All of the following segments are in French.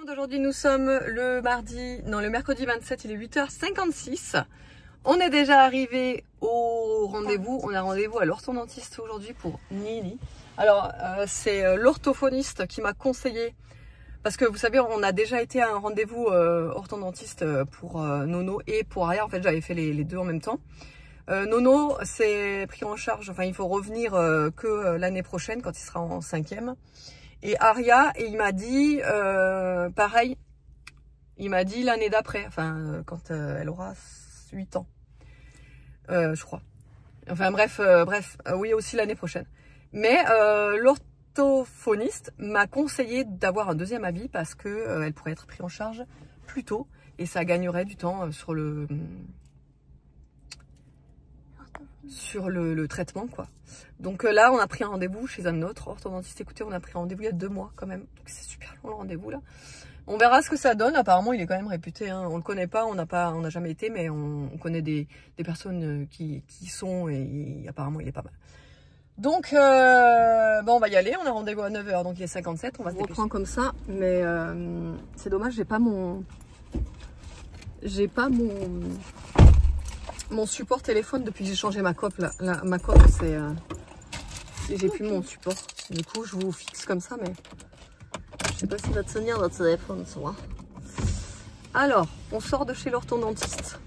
D'aujourd'hui, nous sommes le mercredi 27, il est 8h56. On est déjà arrivé au rendez-vous. On a rendez-vous à l'orthodontiste aujourd'hui pour Nili. Alors, c'est l'orthophoniste qui m'a conseillé, parce que vous savez, on a déjà été à un rendez-vous orthodontiste pour Nono et pour Aria. En fait, j'avais fait les deux en même temps. Nono, c'est pris en charge, enfin, il faut revenir que l'année prochaine quand il sera en 5e. Et Aria, il m'a dit, pareil, il m'a dit l'année d'après, enfin, quand elle aura 8 ans, je crois. Enfin, bref, oui, aussi l'année prochaine. Mais l'orthophoniste m'a conseillé d'avoir un deuxième avis parce que elle pourrait être prise en charge plus tôt et ça gagnerait du temps sur le traitement, quoi. Donc là, on a pris un rendez-vous chez un autre orthodontiste. Écoutez, on a pris rendez-vous il y a 2 mois quand même. Donc c'est super long le rendez-vous là. On verra ce que ça donne. Apparemment, il est quand même réputé, hein. On le connaît pas, on n'a jamais été, mais on connaît des personnes qui sont et apparemment, il est pas mal. Donc, bon, on va y aller. On a rendez-vous à 9h, donc il est 57. On va se reprendre comme ça, mais c'est dommage, j'ai pas mon support téléphone depuis que j'ai changé ma coque. Ma coque, c'est j'ai plus mon support. Du coup, je vous fixe comme ça, mais je sais pas s'il va tenir notre téléphone, ça va. Alors, on sort de chez l'orthodontiste.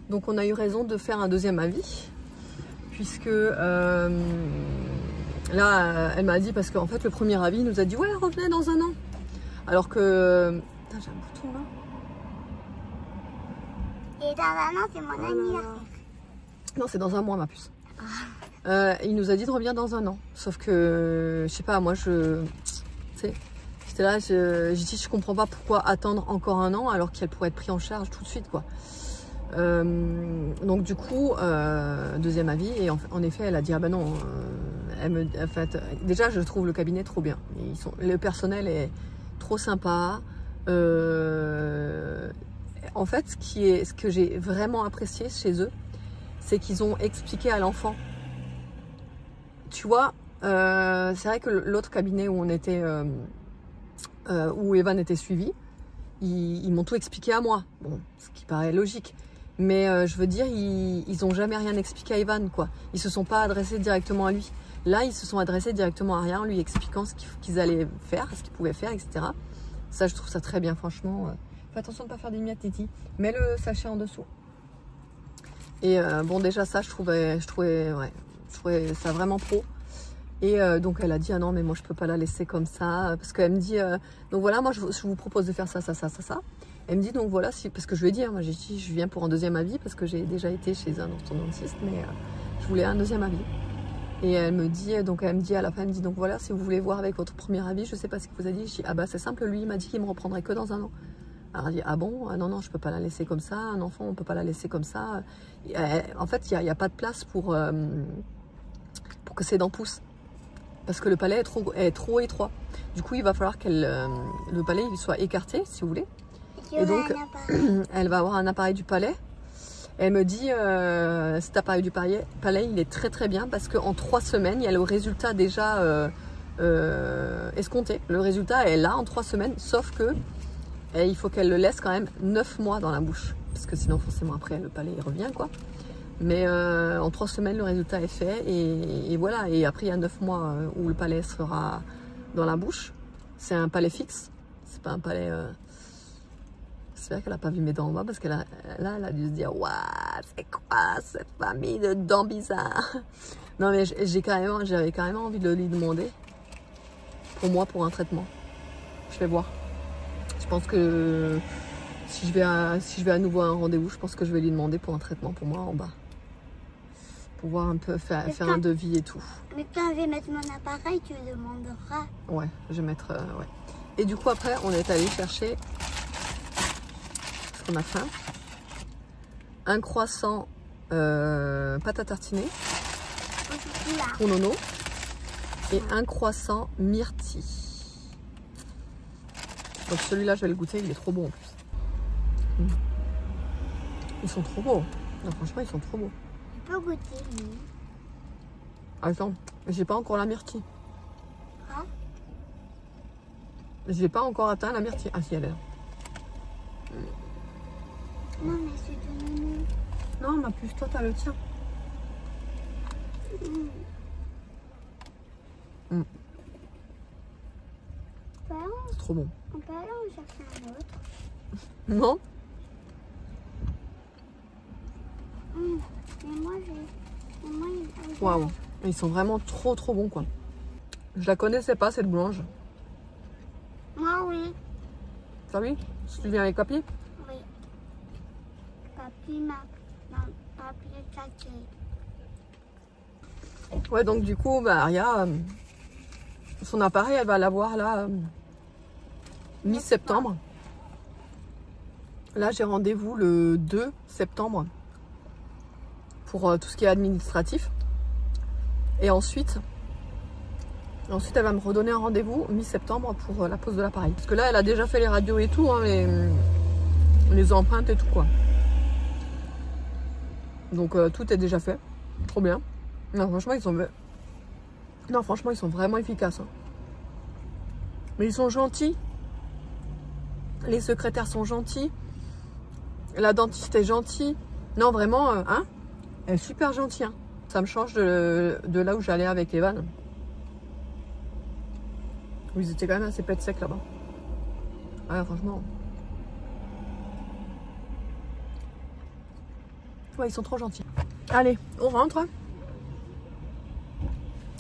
Donc, on a eu raison de faire un deuxième avis, puisque là, elle m'a dit, parce qu'en fait, le premier avis nous a dit, ouais, revenez dans un an. Alors que, putain, j'ai un bouton là. Et dans un an, c'est mon anniversaire. Non, c'est dans un mois, ma puce. Il nous a dit de revenir dans un an. Sauf que, je sais pas, moi, j'étais là, j'ai dit, je comprends pas pourquoi attendre encore un an alors qu'elle pourrait être prise en charge tout de suite, quoi. Donc, du coup, deuxième avis. Et en effet, elle a dit, ah ben non, en fait, déjà, je trouve le cabinet trop bien. Le personnel est trop sympa. En fait, ce que j'ai vraiment apprécié chez eux, c'est qu'ils ont expliqué à l'enfant. Tu vois, c'est vrai que l'autre cabinet où on était, où Evan était suivi, ils m'ont tout expliqué à moi. Bon, ce qui paraît logique. Mais je veux dire, ils n'ont jamais rien expliqué à Evan, quoi. Ils se sont pas adressés directement à lui. Là, ils se sont adressés directement à Aria en lui expliquant ce qu'ils allaient faire, ce qu'ils pouvaient faire, etc. Ça, je trouve ça très bien, franchement. Fais attention de ne pas faire des miettes, Titi. Mets le sachet en dessous. Et bon, déjà ça, je trouvais ça vraiment pro. Et donc elle a dit, ah non, mais moi je peux pas la laisser comme ça. Parce qu'elle me dit, donc voilà, moi je vous propose de faire ça. Elle me dit, donc voilà, parce que je lui ai dit, hein, moi j'ai dit, je viens pour un deuxième avis, parce que j'ai déjà été chez un orthodontiste, mais je voulais un deuxième avis. Et elle me dit à la fin, elle me dit, donc voilà, si vous voulez voir avec votre premier avis, je sais pas ce qu'il vous a dit. Je dis, ah bah c'est simple, lui il m'a dit qu'il me reprendrait que dans un an. Alors elle dit, ah bon, ah non, je peux pas la laisser comme ça, un enfant, on peut pas la laisser comme ça. En fait, il n'y a pas de place pour que ses dents poussent. Parce que le palais est trop étroit. Du coup, il va falloir que le palais il soit écarté, si vous voulez. Et donc, elle va avoir un appareil du palais. Et elle me dit, cet appareil du palais, il est très très bien parce qu'en 3 semaines, il y a le résultat déjà escompté. Le résultat est là en 3 semaines, sauf que et il faut qu'elle le laisse quand même 9 mois dans la bouche. Parce que sinon, forcément, après, le palais il revient, quoi. Mais en 3 semaines, le résultat est fait. Et voilà. Et après, il y a 9 mois où le palais sera dans la bouche. C'est un palais fixe. C'est pas un palais... J'espère qu'elle n'a pas vu mes dents en bas. Parce qu'elle elle a dû se dire, waouh, c'est quoi cette famille de dents bizarres? Non, mais j'avais carrément envie de lui demander. Pour moi, pour un traitement. Je vais voir. Je pense que si je vais à nouveau à un rendez-vous, je pense que je vais lui demander pour un traitement pour moi en bas. Pour voir un peu, faire un devis et tout. Mais quand je vais mettre mon appareil, tu le demanderas. Ouais, je vais mettre... ouais. Et du coup, après, on est allé chercher, parce qu'on a faim, un croissant pâte à tartiner pour Nono et un croissant myrtille. Donc celui-là, je vais le goûter, il est trop bon en plus. Ils sont trop beaux. Non, franchement, ils sont trop beaux. Je peux goûter, lui. Attends, j'ai pas encore la myrtille. Hein? Je n'ai pas encore atteint la myrtille. Ah si, elle est là. Non, mais c'est de nounou. Non, ma puce, toi, t'as le tien. C'est trop bon. On peut aller en chercher un autre. Non? Mais moi, Waouh. Ils sont vraiment trop bons, quoi. Je la connaissais pas, cette boulange. Moi, oui. Ça oui? Si tu viens avec papy? Oui. Papy caché. Ouais, donc du coup, bah, Aria, son appareil, elle va l'avoir là, mi-septembre. Là, j'ai rendez-vous le 2 septembre pour tout ce qui est administratif. Et ensuite, elle va me redonner un rendez-vous mi-septembre pour la pose de l'appareil. Parce que là, elle a déjà fait les radios et tout, hein, les empreintes et tout, quoi. Donc, tout est déjà fait. Trop bien. Non, franchement, ils sont vraiment efficaces. Hein. Mais ils sont gentils. Les secrétaires sont gentils. La dentiste est gentille. Non, vraiment, hein, elle est super gentille. Hein. Ça me change de là où j'allais avec Evan. Où ils étaient quand même assez pète sec là-bas. Ouais, franchement. Ouais, ils sont trop gentils. Allez, on rentre.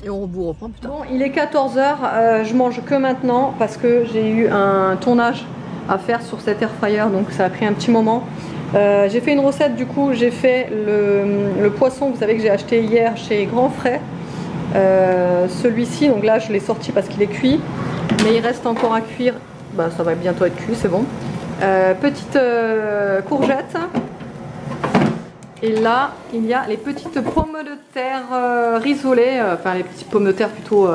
Et on vous reprend plus tard. Bon, il est 14 h, je mange que maintenant parce que j'ai eu un tournage à faire sur cet air fryer, donc ça a pris un petit moment. J'ai fait une recette, du coup j'ai fait le poisson, vous savez, que j'ai acheté hier chez Grand Frais. Celui-ci, donc là je l'ai sorti parce qu'il est cuit, mais il reste encore à cuire. Bah, ça va bientôt être cuit, c'est bon. Petite courgette. Et là, il y a les petites pommes de terre rissolées, enfin les petites pommes de terre plutôt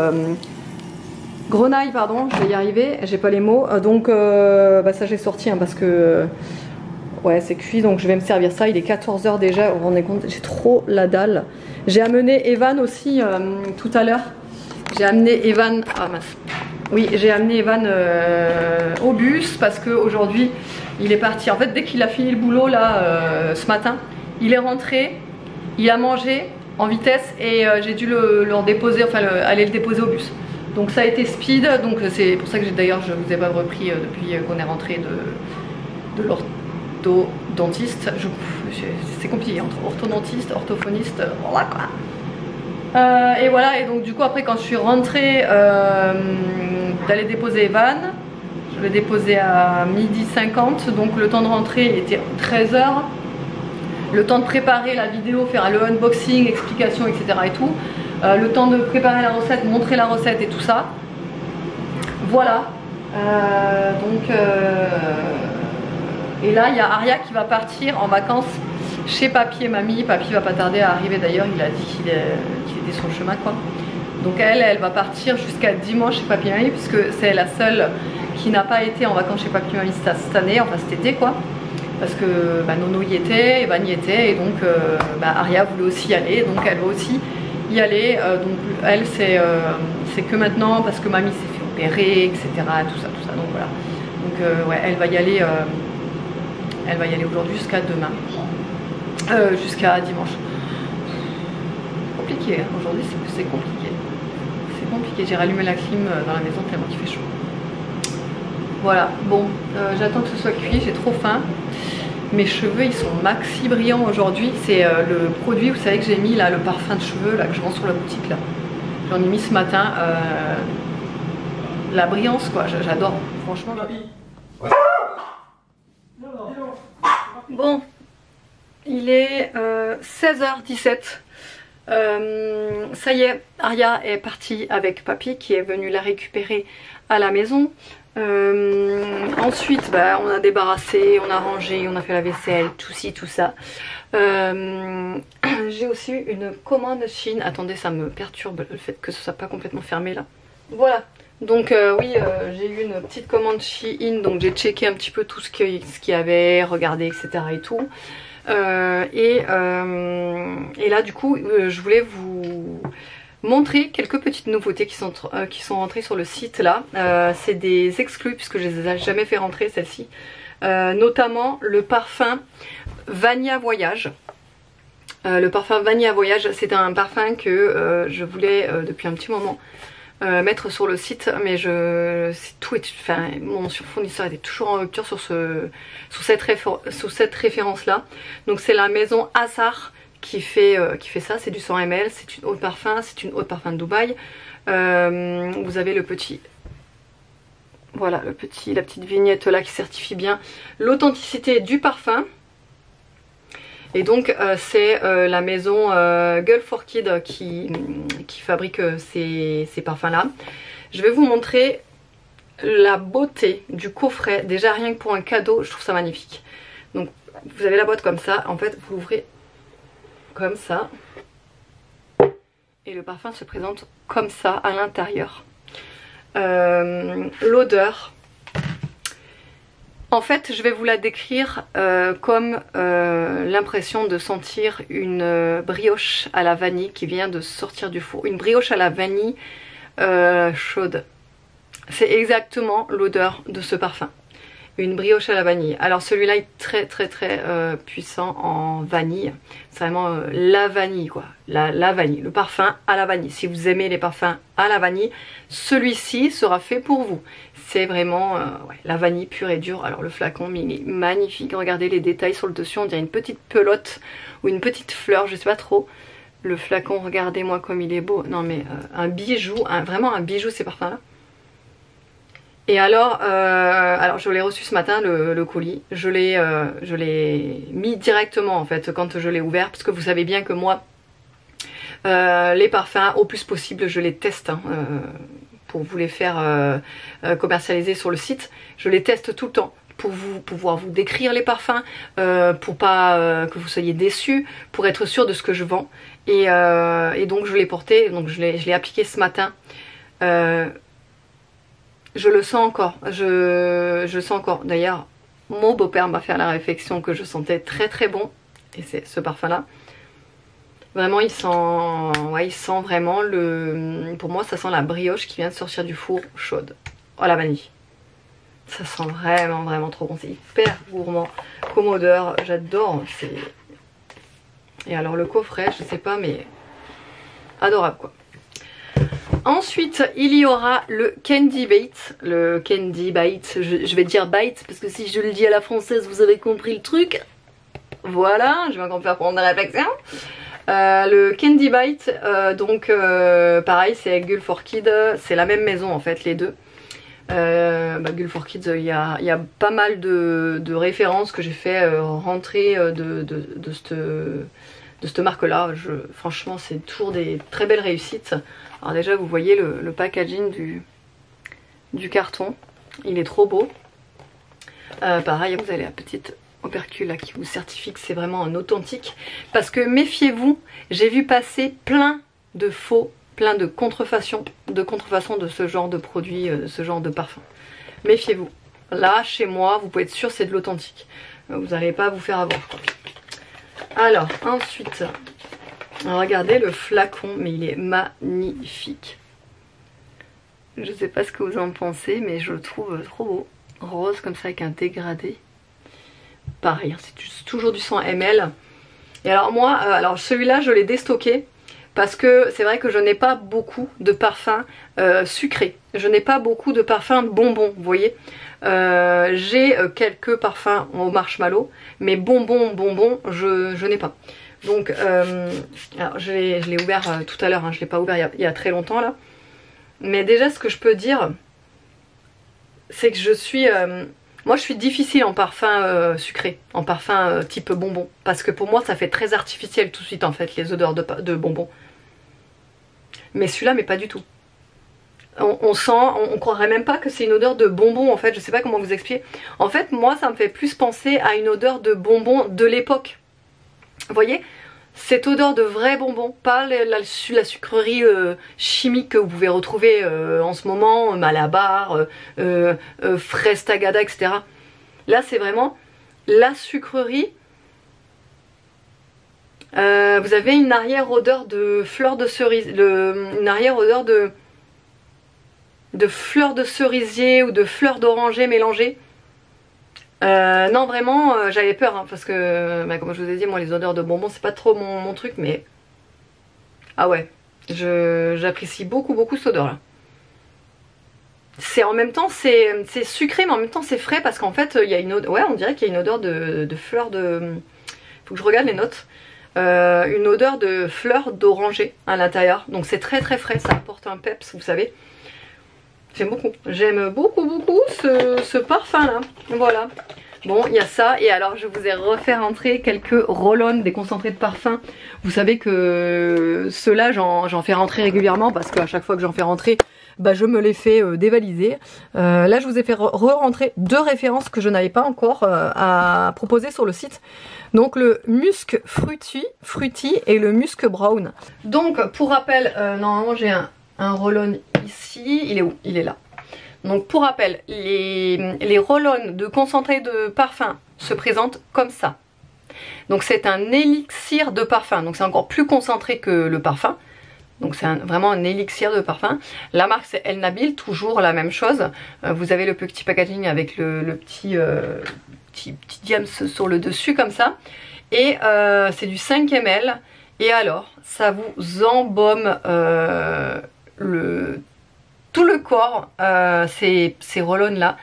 grenaille, pardon, je vais y arriver, j'ai pas les mots. Donc bah, ça j'ai sorti hein, parce que ouais, c'est cuit, donc je vais me servir ça. Il est 14 h déjà, vous vous rendez compte, j'ai trop la dalle. J'ai amené Evan aussi tout à l'heure. J'ai amené Evan, ah mince, oui, j'ai amené Evan au bus parce qu'aujourd'hui il est parti. En fait, dès qu'il a fini le boulot là ce matin, il est rentré, il a mangé en vitesse et j'ai dû le déposer, enfin aller le déposer au bus. Donc ça a été speed, donc c'est pour ça que d'ailleurs je ne vous ai pas repris depuis qu'on est rentré de l'orthodontiste. C'est compliqué entre orthodontiste, orthophoniste, voilà quoi. Et voilà, et donc du coup après quand je suis rentrée d'aller déposer Evan, je l'ai déposé à 12h50, donc le temps de rentrer était 13 h. Le temps de préparer la vidéo, faire le unboxing, explication, etc. et tout. Le temps de préparer la recette, montrer la recette et tout ça. Voilà. Et là, il y a Aria qui va partir en vacances chez papy et mamie. Papy va pas tarder à arriver d'ailleurs, il a dit qu'il était sur le chemin, quoi. Donc elle va partir jusqu'à dimanche chez papy et mamie, puisque c'est la seule qui n'a pas été en vacances chez papy et mamie cette année, enfin cet été, quoi. Parce que bah, Nono y était, Evan y était, et donc bah, Aria voulait aussi y aller, donc elle va aussi y aller. Donc elle, c'est que maintenant, parce que mamie s'est fait opérer, etc. Tout ça, donc voilà. Donc ouais, elle va y aller aujourd'hui jusqu'à demain, jusqu'à dimanche. Compliqué, hein. Aujourd'hui c'est compliqué. C'est compliqué, j'ai rallumé la clim dans la maison tellement qu'il fait chaud. Voilà, bon, j'attends que ce soit cuit, j'ai trop faim. Mes cheveux, ils sont maxi brillants aujourd'hui. C'est le produit, vous savez, que j'ai mis là, le parfum de cheveux là, que je vends sur la boutique là. J'en ai mis ce matin. La brillance, quoi, j'adore. Franchement, bon, il est 16h17. Ça y est, Aria est partie avec papy qui est venu la récupérer à la maison. Ensuite bah, on a débarrassé, on a rangé, on a fait la vaisselle, tout ci, tout ça. J'ai aussi eu une commande Chine. Attendez, ça me perturbe le fait que ce soit pas complètement fermé là. Voilà, donc oui, j'ai eu une petite commande Shein, donc j'ai checké un petit peu tout ce qu'il y avait, regardé, etc. et tout. Et là du coup je voulais vous montrer quelques petites nouveautés qui sont rentrées sur le site là. C'est des exclus puisque je les ai jamais fait rentrer celles-ci. Notamment le parfum Vanilla Voyage. Le parfum Vanilla Voyage, c'est un parfum que je voulais depuis un petit moment mettre sur le site, mais mon fournisseur était toujours en rupture sur cette référence là. Donc c'est la maison Assar qui fait ça, c'est du 100 ml, c'est une eau de parfum, c'est une eau de parfum de Dubaï. Vous avez le petit, voilà, la petite vignette là qui certifie bien l'authenticité du parfum. Et donc c'est la maison Girl for Kid qui fabrique ces parfums là. Je vais vous montrer la beauté du coffret. Déjà rien que pour un cadeau, je trouve ça magnifique. Donc vous avez la boîte comme ça, en fait vous l'ouvrez comme ça. Et le parfum se présente comme ça à l'intérieur. L'odeur, en fait je vais vous la décrire comme l'impression de sentir une brioche à la vanille qui vient de sortir du four. Une brioche à la vanille chaude. C'est exactement l'odeur de ce parfum. Une brioche à la vanille. Alors celui-là est très puissant en vanille. C'est vraiment la vanille quoi. La vanille. Le parfum à la vanille. Si vous aimez les parfums à la vanille, celui-ci sera fait pour vous. C'est vraiment ouais, la vanille pure et dure. Alors le flacon, mais il est magnifique. Regardez les détails sur le dessus. On dirait une petite pelote ou une petite fleur. Je sais pas trop. Le flacon, regardez-moi comme il est beau. Non mais un bijou. Vraiment un bijou ces parfums là. Et alors je l'ai reçu ce matin le colis, je l'ai mis directement en fait quand je l'ai ouvert, parce que vous savez bien que moi les parfums au plus possible je les teste hein, pour vous les faire commercialiser sur le site. Je les teste tout le temps pour pouvoir vous décrire les parfums, pour pas que vous soyez déçus, pour être sûr de ce que je vends. Et donc je l'ai porté, donc je l'ai appliqué ce matin. Je le sens encore, je sens encore. D'ailleurs, mon beau-père m'a fait la réflexion que je sentais très bon. Et c'est ce parfum-là. Vraiment, il sent vraiment le... Pour moi, ça sent la brioche qui vient de sortir du four chaude. Oh, la vanille. Ça sent vraiment trop bon. C'est hyper gourmand comme odeur. J'adore. Et alors, le coffret, je sais pas, mais adorable, quoi. Ensuite, il y aura le Candy Bite. Le Candy Bite, je vais dire bite parce que si je le dis à la française, vous avez compris le truc. Voilà, je vais encore me faire prendre la réflexion. Le Candy Bite, donc pareil, c'est Girl for Kid. C'est la même maison en fait, les deux. Girl for Kids, il y a pas mal de références que j'ai fait rentrer de cette marque là. Franchement c'est toujours des très belles réussites. Alors déjà vous voyez le packaging du carton, il est trop beau. Pareil vous avez la petite opercule là qui vous certifie que c'est vraiment un authentique, parce que méfiez-vous, j'ai vu passer plein de faux, plein de contrefaçons de ce genre de produit, ce genre de parfum. Méfiez-vous. Là chez moi vous pouvez être sûr c'est de l'authentique, vous n'allez pas vous faire avoir quoi. Alors ensuite, regardez le flacon, mais il est magnifique. Je sais pas ce que vous en pensez, mais je le trouve trop beau. Rose comme ça avec un dégradé. Pareil, c'est toujours du 100 ml. Et alors moi, alors celui-là je l'ai déstocké parce que c'est vrai que je n'ai pas beaucoup de parfums sucrés. Je n'ai pas beaucoup de parfums bonbons, vous voyez. J'ai quelques parfums au marshmallow, mais bonbons, je n'ai pas. Donc, alors je l'ai ouvert tout à l'heure, hein, je ne l'ai pas ouvert il y a très longtemps là. Mais déjà ce que je peux dire, c'est que je suis... moi je suis difficile en parfum sucré, en parfum type bonbon. Parce que pour moi ça fait très artificiel tout de suite en fait, les odeurs de bonbons. Mais celui-là, mais pas du tout. On sent, on croirait même pas que c'est une odeur de bonbon en fait, je sais pas comment vous expliquer. En fait moi ça me fait plus penser à une odeur de bonbon de l'époque. Vous voyez, cette odeur de vrai bonbon, pas la sucrerie chimique que vous pouvez retrouver en ce moment, Malabar, fraise tagada, etc. Là c'est vraiment la sucrerie Vous avez une arrière odeur de fleurs de cerise, une arrière odeur de fleurs de cerisier ou de fleurs d'oranger mélangées. Non vraiment j'avais peur hein, parce que bah, comme je vous ai dit moi les odeurs de bonbons c'est pas trop mon truc, mais ah ouais j'apprécie beaucoup cette odeur là. C'est en même temps c'est sucré mais en même temps c'est frais parce qu'en fait il y a une odeur, ouais on dirait qu'il y a une odeur de fleurs de... Faut que je regarde les notes. Une odeur de fleurs d'oranger à l'intérieur, donc c'est très frais, ça apporte un peps vous savez. J'aime beaucoup ce parfum là, voilà. Bon il y a ça, et alors je vous ai refait rentrer quelques roll-on des concentrés de parfum. Vous savez que ceux-là j'en fais rentrer régulièrement parce qu'à chaque fois que j'en fais rentrer bah, je me les fais dévaliser. Là je vous ai fait re-rentrer 2 références que je n'avais pas encore à proposer sur le site. Donc le Musk Fruity et le Musk Brown. Donc pour rappel, normalement j'ai un roll-on ici, il est où? Il est là. Donc pour rappel, les roll-on de concentré de parfum se présentent comme ça. Donc c'est un élixir de parfum, donc c'est encore plus concentré que le parfum. Donc c'est vraiment un élixir de parfum. La marque c'est El Nabil, toujours la même chose. Vous avez le petit packaging avec le petit diams sur le dessus comme ça. Et c'est du 5 ml. Et alors, ça vous embaume tout le corps, ces roll-on là.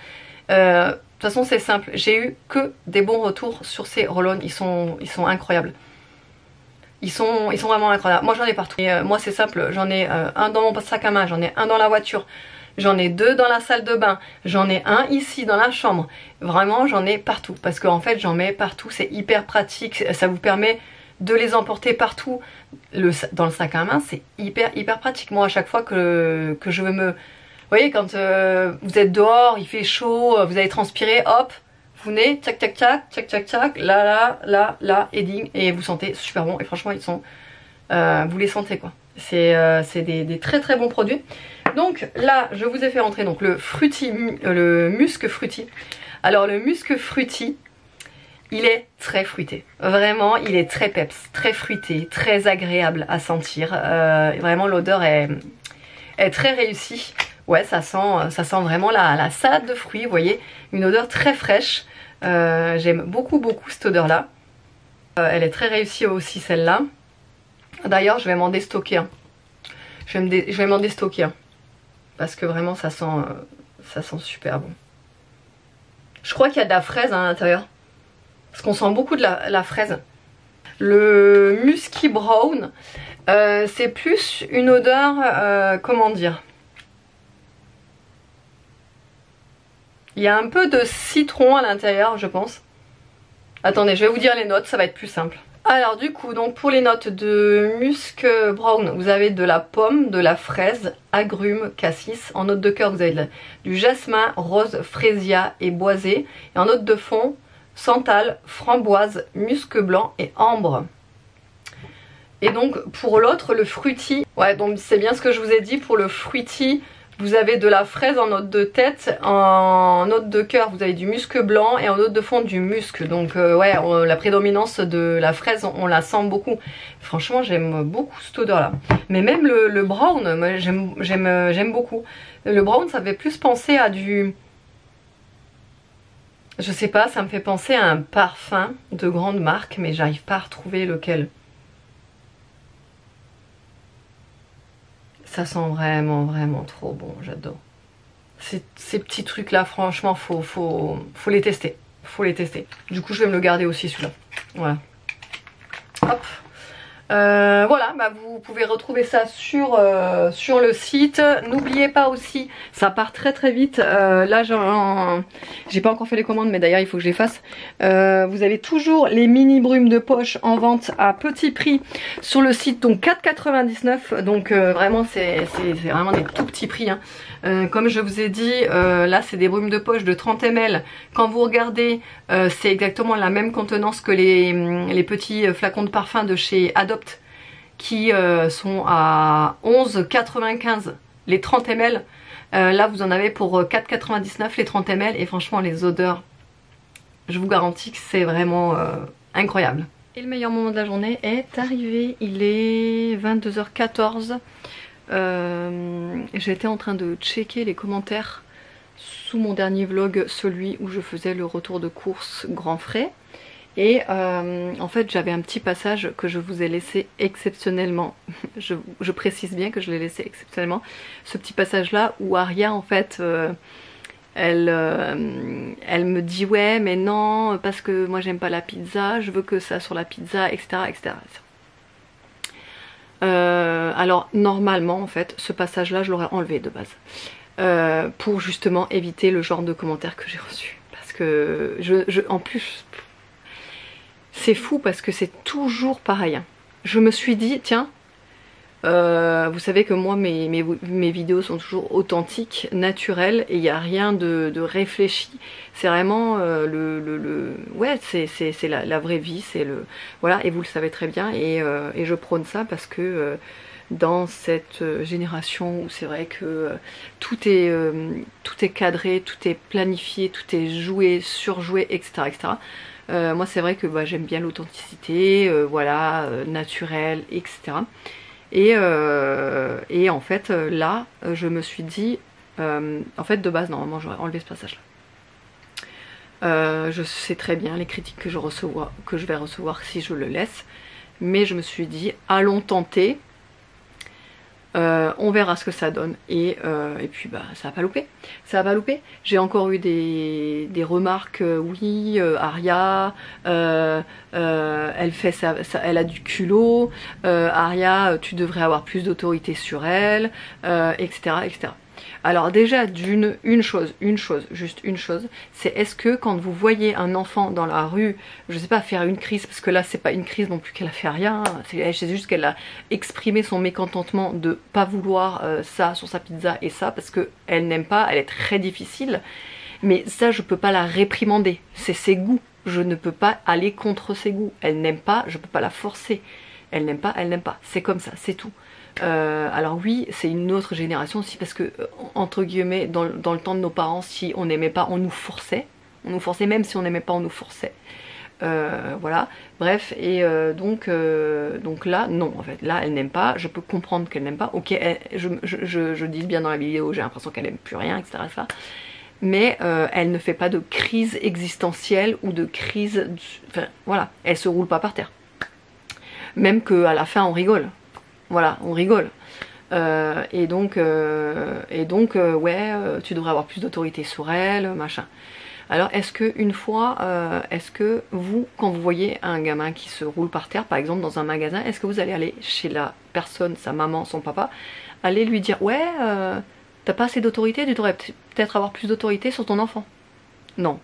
De toute façon c'est simple, j'ai eu que des bons retours sur ces roll-on, ils sont incroyables. Ils sont vraiment incroyables. Moi j'en ai partout. Et, moi c'est simple, j'en ai un dans mon sac à main, j'en ai un dans la voiture, j'en ai 2 dans la salle de bain, j'en ai un ici dans la chambre. Vraiment j'en ai partout parce qu'en fait j'en mets partout, c'est hyper pratique, ça vous permet de les emporter partout. Dans le sac à main c'est hyper pratique. Moi à chaque fois que je veux me... Vous voyez quand vous êtes dehors, il fait chaud, vous allez transpirer, hop, vous venez, tac, là, et vous sentez super bon. Et franchement, ils sont, vous les sentez quoi. C'est des très bons produits. Donc là, je vous ai fait rentrer donc le Musk Fruity. Alors le Musk Fruity, il est très fruité. Vraiment, il est très peps, très fruité, très agréable à sentir. Vraiment, l'odeur est très réussie. Ouais, ça sent vraiment la salade de fruits, vous voyez, une odeur très fraîche. J'aime beaucoup cette odeur là. Elle est très réussie aussi celle-là. D'ailleurs je vais m'en déstocker hein. Je vais m'en déstocker hein. Parce que vraiment ça sent super bon. Je crois qu'il y a de la fraise hein, à l'intérieur, parce qu'on sent beaucoup de la fraise. Le Musky Brown, c'est plus une odeur, comment dire, il y a un peu de citron à l'intérieur, je pense. Attendez, je vais vous dire les notes, ça va être plus simple. Alors du coup, donc pour les notes de Musk Brown, vous avez de la pomme, de la fraise, agrumes, cassis. En note de cœur, vous avez du jasmin, rose, frésia et boisé. Et en note de fond, santal, framboise, musc blanc et ambre. Et donc pour l'autre, le fruity, ouais donc c'est bien ce que je vous ai dit, pour le fruity, vous avez de la fraise en note de tête, en note de cœur vous avez du musc blanc et en note de fond du musc. Donc ouais, la prédominance de la fraise on la sent beaucoup. Franchement j'aime beaucoup cette odeur là. Mais même le brown, j'aime beaucoup. Le brown ça fait plus penser à du... Je sais pas, ça me fait penser à un parfum de grande marque, mais j'arrive pas à retrouver lequel. Ça sent vraiment trop bon, j'adore. Ces petits trucs là, franchement, faut les tester. Faut les tester. Du coup, je vais me le garder aussi celui-là. Voilà. Hop. Voilà, bah vous pouvez retrouver ça sur le site. N'oubliez pas aussi, ça part très vite. Là, j'ai pas encore fait les commandes, mais d'ailleurs il faut que je les fasse. Vous avez toujours les mini brumes de poche en vente à petit prix sur le site, donc 4,99 €. Donc vraiment c'est vraiment des tout petits prix hein. Comme je vous ai dit, là c'est des brumes de poche de 30 ml. Quand vous regardez, c'est exactement la même contenance que les petits flacons de parfum de chez Adopt qui sont à 11,95 € les 30 ml. Là vous en avez pour 4,99 € les 30 ml et franchement les odeurs, je vous garantis que c'est vraiment incroyable. Et le meilleur moment de la journée est arrivé, il est 22h14. J'étais en train de checker les commentaires sous mon dernier vlog, celui où je faisais le retour de course grand frais. Et en fait j'avais un petit passage que je vous ai laissé exceptionnellement, je précise bien que je l'ai laissé exceptionnellement, ce petit passage là où Aria en fait elle me dit ouais mais non parce que moi j'aime pas la pizza, je veux que ça sur la pizza, etc. etc. Alors normalement en fait ce passage là je l'aurais enlevé de base pour justement éviter le genre de commentaires que j'ai reçus, parce que en plus c'est fou parce que c'est toujours pareil. Je me suis dit tiens, vous savez que moi mes vidéos sont toujours authentiques, naturelles, et il n'y a rien de réfléchi. C'est vraiment ouais, c'est la vraie vie, c'est le voilà, et vous le savez très bien, et je prône ça parce que dans cette génération où c'est vrai que tout est cadré, tout est planifié, tout est joué, surjoué, etc. etc. Moi c'est vrai que bah, j'aime bien l'authenticité, voilà, naturelle, etc. Et en fait là je me suis dit, en fait de base normalement j'aurais enlevé ce passage là. Je sais très bien les critiques que je vais recevoir si je le laisse, mais je me suis dit allons tenter. On verra ce que ça donne, et puis bah ça va pas louper, ça va pas louper. J'ai encore eu des remarques, oui Aria elle fait ça, elle a du culot, Aria tu devrais avoir plus d'autorité sur elle, etc. etc. Alors déjà une chose, juste une chose, c'est est-ce que quand vous voyez un enfant dans la rue, je sais pas, faire une crise, parce que là c'est pas une crise non plus qu'elle a fait rien, c'est juste qu'elle a exprimé son mécontentement de pas vouloir ça sur sa pizza et ça, parce que elle n'aime pas, elle est très difficile, mais ça je peux pas la réprimander, c'est ses goûts, je ne peux pas aller contre ses goûts, elle n'aime pas, je peux pas la forcer, elle n'aime pas, c'est comme ça, c'est tout. Alors oui, c'est une autre génération aussi, parce que entre guillemets dans le temps de nos parents, si on n'aimait pas on nous forçait, même si on n'aimait pas on nous forçait, voilà, bref, et donc là non, en fait là elle n'aime pas, je peux comprendre qu'elle n'aime pas, ok, je dis bien dans la vidéo, j'ai l'impression qu'elle n'aime plus rien, etc. etc. Mais elle ne fait pas de crise existentielle ou de crise, enfin voilà, elle se roule pas par terre, même qu'à la fin on rigole. Voilà, on rigole. Et donc ouais, tu devrais avoir plus d'autorité sur elle, machin. Alors est-ce que une fois, est-ce que vous, quand vous voyez un gamin qui se roule par terre, par exemple dans un magasin, est-ce que vous allez aller chez la personne, sa maman, son papa, aller lui dire ouais, t'as pas assez d'autorité, tu devrais peut-être avoir plus d'autorité sur ton enfant? Non.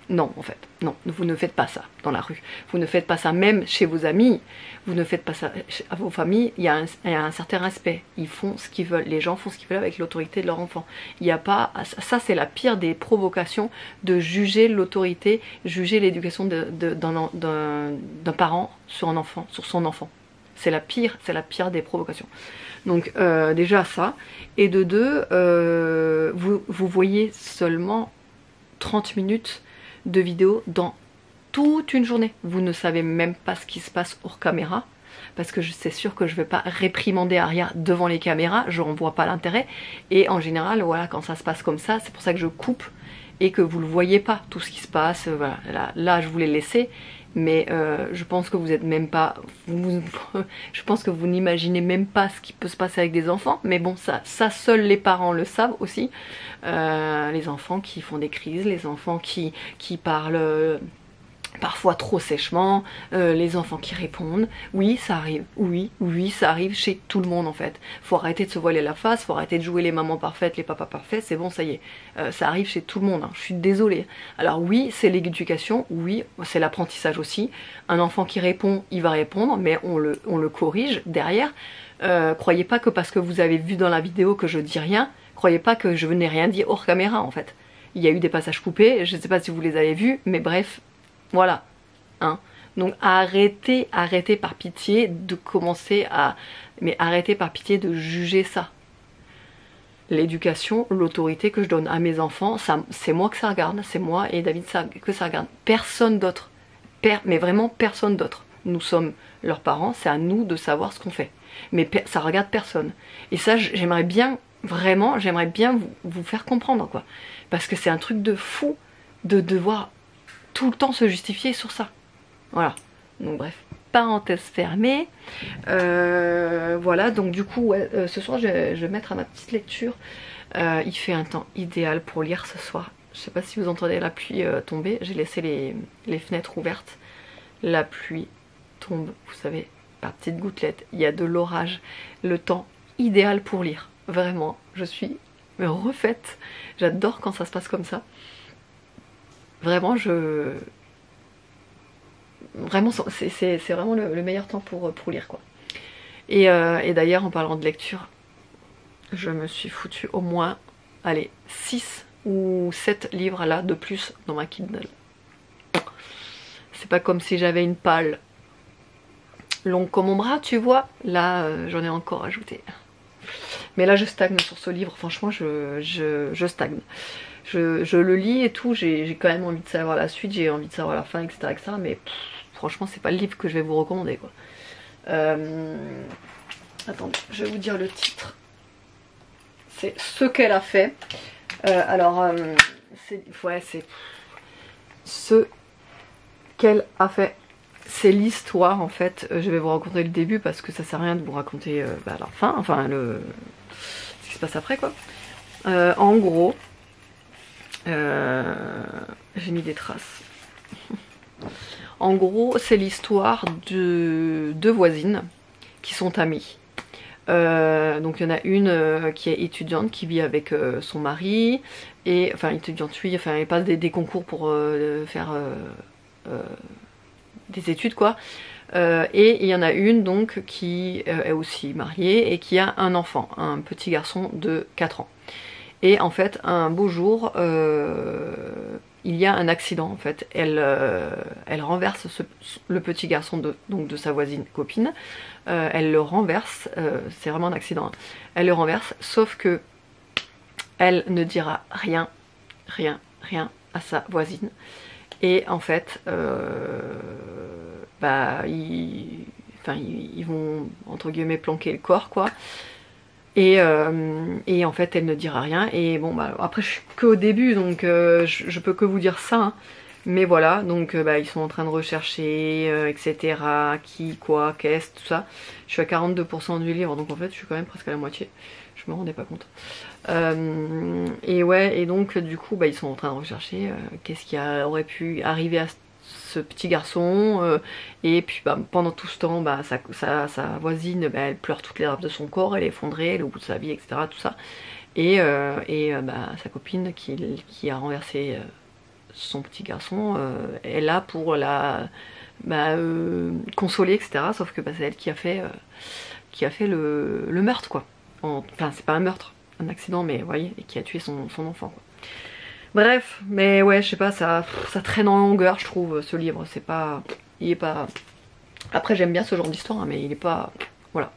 Non, en fait, non, vous ne faites pas ça dans la rue, vous ne faites pas ça même chez vos amis, vous ne faites pas ça à vos familles, il y a un certain respect, ils font ce qu'ils veulent, les gens font ce qu'ils veulent avec l'autorité de leur enfant. Il n'y a pas, ça c'est la pire des provocations, de juger l'autorité, juger l'éducation d'un parent sur un enfant, sur son enfant. C'est la pire des provocations. Donc déjà ça, et de deux, vous voyez seulement 30 minutes de vidéo dans toute une journée. Vous ne savez même pas ce qui se passe hors caméra, parce que c'est sûr que je vais pas réprimander Aria devant les caméras, je n'en vois pas l'intérêt, et en général voilà, quand ça se passe comme ça, c'est pour ça que je coupe et que vous le voyez pas tout ce qui se passe. Voilà, là je voulais laisser, mais je pense que vous êtes même pas, je pense que vous n'imaginez même pas ce qui peut se passer avec des enfants, mais bon, ça seuls les parents le savent aussi. Les enfants qui font des crises, les enfants qui parlent parfois trop sèchement, les enfants qui répondent, oui ça arrive, oui ça arrive chez tout le monde en fait. Faut arrêter de se voiler la face, faut arrêter de jouer les mamans parfaites, les papas parfaits, c'est bon, ça y est, ça arrive chez tout le monde, hein. Je suis désolée. Alors oui, c'est l'éducation, oui, c'est l'apprentissage aussi. Un enfant qui répond, il va répondre, mais on le corrige derrière. Croyez pas que parce que vous avez vu dans la vidéo que je dis rien, croyez pas que je n'ai rien dit hors caméra en fait. Il y a eu des passages coupés, je ne sais pas si vous les avez vus, mais bref, voilà, hein. Donc arrêtez par pitié de commencer à... Mais arrêtez par pitié de juger ça. L'éducation, l'autorité que je donne à mes enfants, c'est moi que ça regarde, c'est moi et David que ça regarde. Personne d'autre. mais vraiment personne d'autre. Nous sommes leurs parents, c'est à nous de savoir ce qu'on fait. Mais ça regarde personne. Et ça, j'aimerais bien, vraiment, j'aimerais bien vous faire comprendre, quoi. Parce que c'est un truc de fou de devoir tout le temps se justifier sur ça. Voilà. Donc bref, parenthèse fermée. Voilà, donc du coup, ouais, ce soir, je vais mettre à ma petite lecture. Il fait un temps idéal pour lire ce soir. Je sais pas si vous entendez la pluie tomber. J'ai laissé les fenêtres ouvertes. La pluie tombe, vous savez, par petites gouttelettes. Il y a de l'orage. Le temps idéal pour lire. Vraiment, je suis refaite. J'adore quand ça se passe comme ça. Vraiment, vraiment, c'est vraiment le meilleur temps pour lire, quoi. Et d'ailleurs, en parlant de lecture, je me suis foutu au moins, allez, 6 ou 7 livres là de plus dans ma Kindle. C'est pas comme si j'avais une palle longue comme mon bras, tu vois. Là, j'en ai encore ajouté. Mais là, je stagne sur ce livre. Franchement, je stagne. Je le lis et tout. J'ai quand même envie de savoir la suite. J'ai envie de savoir la fin, etc. etc. Mais franchement, c'est pas le livre que je vais vous recommander, quoi. Attendez, je vais vous dire le titre. C'est Ce qu'elle a fait. Alors, c'est Ce qu'elle a fait. C'est l'histoire, en fait. Je vais vous raconter le début parce que ça sert à rien de vous raconter la fin, enfin ce qui se passe après, quoi. En gros, j'ai mis des traces. En gros, c'est l'histoire de deux voisines qui sont amies. Donc il y en a une qui est étudiante, qui vit avec son mari, et enfin étudiante, oui, enfin elle passe des concours pour faire des études, quoi. Et il y en a une donc qui est aussi mariée et qui a un enfant, un petit garçon de 4 ans. Et en fait, un beau jour, il y a un accident, en fait. Elle renverse le petit garçon de sa voisine copine. Elle le renverse, c'est vraiment un accident. Hein. Elle le renverse, sauf que elle ne dira rien à sa voisine. Et en fait, ils vont entre guillemets planquer le corps, quoi. Et en fait, elle ne dira rien. Et bon, bah, après, je suis qu'au début, donc je peux que vous dire ça. Hein. Mais voilà, donc ils sont en train de rechercher, etc. Qui, quoi, qu'est-ce, tout ça. Je suis à 42% du livre, donc en fait, je suis quand même presque à la moitié. Je me rendais pas compte. Et ouais, et donc du coup, ils sont en train de rechercher qu'est-ce qui aurait pu arriver à ce petit garçon. Et puis pendant tout ce temps, sa voisine, elle pleure toutes les larmes de son corps, elle est effondrée, elle est au bout de sa vie, etc. Tout ça. Et sa copine qui a renversé son petit garçon est là pour la consoler, etc. Sauf que c'est elle qui a fait le meurtre, quoi. Enfin, c'est pas un meurtre, un accident, mais vous voyez, et qui a tué son enfant, quoi. Bref, mais ouais, je sais pas, ça traîne en longueur, je trouve, ce livre. Il est pas... Après, j'aime bien ce genre d'histoire, hein, mais il est pas... Voilà.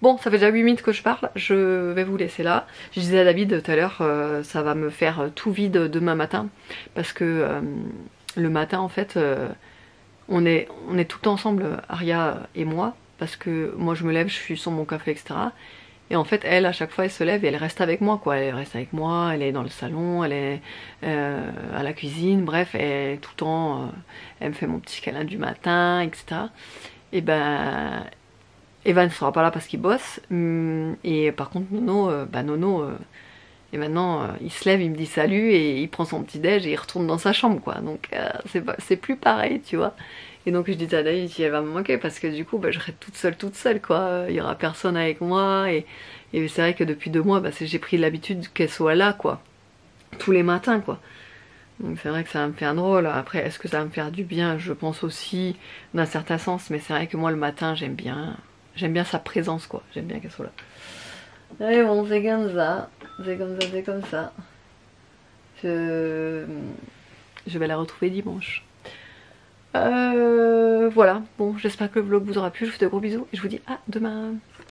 Bon, ça fait déjà 8 minutes que je parle, je vais vous laisser là. Je disais à David tout à l'heure, ça va me faire tout vide demain matin, parce que le matin, en fait, on est tout le temps ensemble, Aria et moi, parce que moi, je me lève, je suis sur mon café, etc. Et en fait, elle, à chaque fois, elle se lève et elle reste avec moi, quoi. Elle reste avec moi, elle est dans le salon, elle est à la cuisine, bref, elle, tout le temps, elle me fait mon petit câlin du matin, etc. Et Evan ne sera pas là parce qu'il bosse. Et par contre, Nono, et maintenant, il se lève, il me dit salut et il prend son petit déj et il retourne dans sa chambre, quoi. Donc, c'est plus pareil, tu vois. Et donc je disais à David, elle va me manquer parce que du coup je serai toute seule, quoi. Il y aura personne avec moi et c'est vrai que depuis 2 mois j'ai pris l'habitude qu'elle soit là, quoi, tous les matins, quoi. Donc c'est vrai que ça va me faire drôle. Après, est-ce que ça va me faire du bien? Je pense aussi d'un certain sens, mais c'est vrai que moi le matin j'aime bien sa présence, quoi. J'aime bien qu'elle soit là. Et bon, c'est comme ça, c'est comme ça. Je vais la retrouver dimanche. Voilà, bon, j'espère que le vlog vous aura plu, je vous fais de gros bisous et je vous dis à demain.